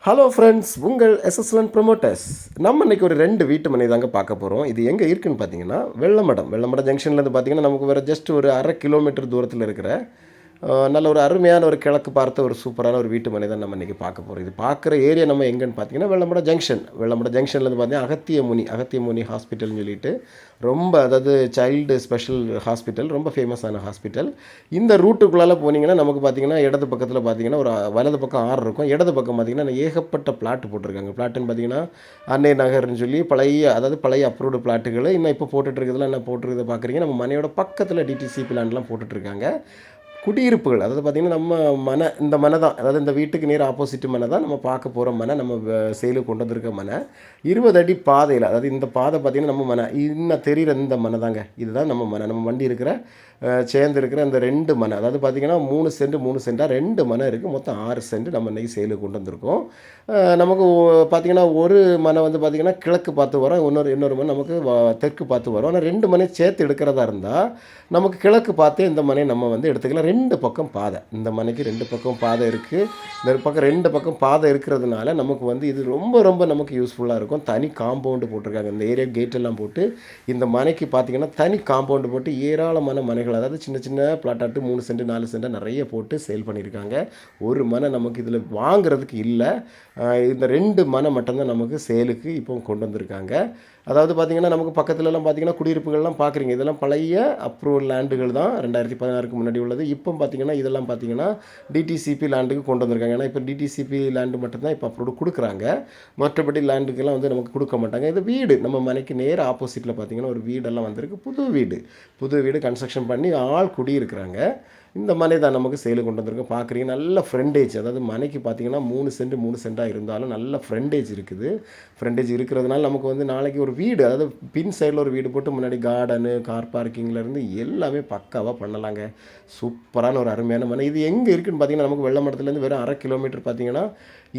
Hello friends, உங்கள் எஸ்எஸ்எல்என் promoters. நம்ம இன்றைக்கி ஒரு 2 வீட்டு மனை தாங்க பார்க்க போகிறோம். இது எங்கே இருக்குதுன்னு பார்த்தீங்கன்னா, வெள்ளமடம் ஜங்ஷன்லேருந்து பார்த்தீங்கன்னா நமக்கு வேறு ஜஸ்ட் ஒரு 1/2 கிலோமீட்டர் தூரத்தில் இருக்கிற நல்ல ஒரு அருமையான ஒரு கிழக்கு பார்த்த ஒரு சூப்பரான ஒரு வீட்டு மனை தான் நம்ம இன்றைக்கி பார்க்க போகிறோம். இது பார்க்குற ஏரியா நம்ம எங்கேன்னு பார்த்தீங்கன்னா வெள்ளமடம் ஜங்ஷன்லேருந்து பார்த்தீங்கன்னா அகத்தியமுனி ஹாஸ்பிட்டல்னு சொல்லிட்டு ரொம்ப, அதாவது சைல்டு ஸ்பெஷல் ஹாஸ்பிட்டல், ரொம்ப ஃபேமஸான ஹாஸ்பிட்டல். இந்த ரூட்டுக்குள்ளால் போனீங்கன்னா நமக்கு பார்த்தீங்கன்னா இடது பக்கத்தில் பார்த்தீங்கன்னா ஒரு வலது பக்கம் ஆறு இருக்கும், இடது பக்கம் பார்த்தீங்கன்னா ஏகப்பட்ட பிளாட் போட்டிருக்காங்க. பிளாட்டுன்னு பார்த்தீங்கன்னா அன்னை நகர்னு சொல்லி பழைய அப்ரூவ்டு பிளாட்டுகள் இன்னும் இப்போ போட்டுட்ருக்கிறதுலாம் என்ன போட்டிருக்கிறத பார்க்குறீங்க. நம்ம மனையோட பக்கத்தில் டிடிசி பிளான்லாம் போட்டுட்ருக்காங்க. குடியிருப்புகள், அதாவது பார்த்திங்கன்னா நம்ம இந்த மனை தான், அதாவது இந்த வீட்டுக்கு நேர் ஆப்போசிட் மனை தான் நம்ம பார்க்க போகிற மனை, நம்ம சேலுக்கு கொண்டு வந்திருக்க மனை. 20 அடி பாதையில், அதாவது இந்த பாதை பார்த்திங்கன்னா நம்ம மனை இன்னும் தெரிகிற இந்த மனை தாங்க. இதுதான் நம்ம மனை, நம்ம வண்டி இருக்கிற சேர்ந்து இருக்கிற அந்த 2 மனை, அதாவது பார்த்திங்கன்னா 3 சென்டாக 2 மனை இருக்குது. மொத்தம் 6 சென்ட் நம்ம இன்றைக்கி சேலுக்கு கொண்டு வந்திருக்கோம். நமக்கு பார்த்திங்கன்னா ஒரு மனை வந்து பார்த்திங்கன்னா கிழக்கு பார்த்து வரும், இன்னொரு மனை நமக்கு தெற்கு பார்த்து வரும். ஆனால் 2 மனை சேர்த்து எடுக்கிறதா இருந்தால் நமக்கு கிழக்கு பார்த்தே இந்த மனையை நம்ம வந்து எடுத்துக்கலாம். 2 பக்கம் பாதை, இந்த மனைக்கு 2 பக்கம் பாதை இருக்குது. இந்த பக்கம் 2 பக்கம் பாதை இருக்கிறதுனால நமக்கு வந்து இது ரொம்ப நமக்கு யூஸ்ஃபுல்லாக இருக்கும். தனி காம்பவுண்டு போட்டிருக்காங்க, இந்த ஏரியா கேட்டெல்லாம் போட்டு இந்த மனைக்கு பார்த்திங்கன்னா தனி காம்பவுண்டு போட்டு ஏராளமான மனைகள், அதாவது சின்ன பிளாட்டாட்டு 3 சென்ட் 4 சென்ட்டாக நிறைய போட்டு சேல் பண்ணியிருக்காங்க. ஒரு மனை நமக்கு இதில் வாங்குறதுக்கு இல்லை, இந்த 2 மனை மட்டும்தான் நமக்கு சேலுக்கு இப்போ கொண்டு வந்திருக்காங்க. அதாவது பார்த்திங்கன்னா நமக்கு பக்கத்துலலாம் பார்த்திங்கன்னா குடியிருப்புகள்லாம் பார்க்குறீங்க, இதெல்லாம் பழைய அப்ரூவல் லேண்டுகள் தான், 2016க்கு முன்னாடி உள்ளது. இப்போ பார்த்திங்கன்னா இதெல்லாம் பார்த்திங்கன்னா டிடிசிபி லேண்டுக்கு கொண்டு வந்திருக்காங்க. ஏன்னா இப்போ டிடிசிபி லேண்டு மட்டும்தான் இப்போ அப்ரூவ் கொடுக்குறாங்க, மற்றபடி லேண்டுக்கெல்லாம் வந்து நமக்கு கொடுக்க மாட்டாங்க. இது வீடு நம்ம மனைக்கு நேர் ஆப்போசிட்டில் பார்த்திங்கன்னா ஒரு வீடெல்லாம் வந்திருக்கு, புது வீடு கன்ஸ்ட்ரக்ஷன் பண்ணி ஆள் குடியிருக்கிறாங்க. இந்த மனை தான் நமக்கு சேலு கொண்டு வந்திருக்கோம். பார்க்குறீங்க, நல்ல ஃப்ரண்டேஜ், அதாவது மனைக்கு பார்த்திங்கன்னா 3 சென்ட்டாக இருந்தாலும் நல்ல ஃப்ரண்டேஜ் இருக்குது. ஃப்ரண்டேஜ் இருக்கிறதுனால நமக்கு வந்து நாளைக்கு ஒரு வீடு, அதாவது பின் சைடில் ஒரு வீடு போட்டு முன்னாடி கார்டனு, கார் பார்க்கிங்லேருந்து எல்லாமே பக்காவாக பண்ணலாங்க. சூப்பரான ஒரு அருமையான மனை. இது எங்கே இருக்குதுன்னு பார்த்திங்கன்னா நமக்கு வெள்ளமடத்துலேருந்து வெறும் 1/2 கிலோமீட்டர் பார்த்திங்கன்னா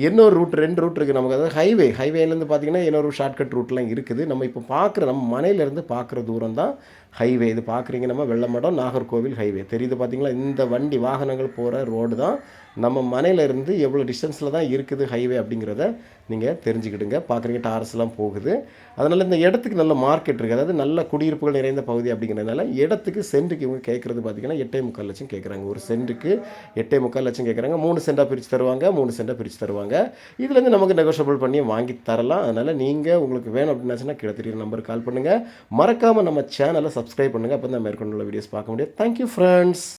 இன்னொரு ரூட், 2 ரூட் இருக்குது நமக்கு. அதாவது ஹைவேலேருந்து பார்த்திங்கன்னா இன்னொரு ஷார்ட்கட் ரூட்லாம் இருக்குது. நம்ம இப்போ பார்க்குற நம்ம மனையிலேருந்து பார்க்குற தூரம் தான் ஹைவே. இது பார்க்குறீங்க, நம்ம வெள்ளமடம் நாகர்கோவில் ஹைவே தெரியுது பார்த்திங்களா. இந்த வண்டி வாகனங்கள் போகிற ரோடு தான் நம்ம மனையிலேருந்து எவ்வளோ டிஸ்டன்ஸில் தான் இருக்குது ஹைவே அப்படிங்கிறத நீங்கள் தெரிஞ்சுக்கிடுங்க. பார்க்குறீங்க, டாரஸ்லாம் போகுது. அதனால் இந்த இடத்துக்கு நல்ல மார்க்கெட் இருக்குது, அதாவது நல்ல குடியிருப்புகள் நிறைந்த பகுதி அப்படிங்கிறதுனால இடத்துக்கு சென்ட்டுக்கு இவங்க கேட்குறது பார்த்திங்கன்னா 8.25 லட்சம் கேட்குறாங்க. ஒரு சென்ட்டுக்கு 8.25 லட்சம் கேட்குறாங்க. 3 சென்ட்டாக பிரித்து தருவாங்க, 3 சென்ட்டாக பிரித்து தருவாங்க. இதுலேருந்து நமக்கு நெகோஷியபிள் பண்ணி வாங்கி தரலாம். அதனால் நீங்கள் உங்களுக்கு வேணும் அப்படின்னாச்சுன்னா கீழே தெரியுற நம்பருக்கு கால் பண்ணுங்கள். மறக்காமல் நம்ம சேனலை சப்ஸ்கிரைப் பண்ணுங்கள், அப்போ தான் மேற்கொண்டுள்ள வீடியோஸ் பார்க்க முடியும். Thank you friends.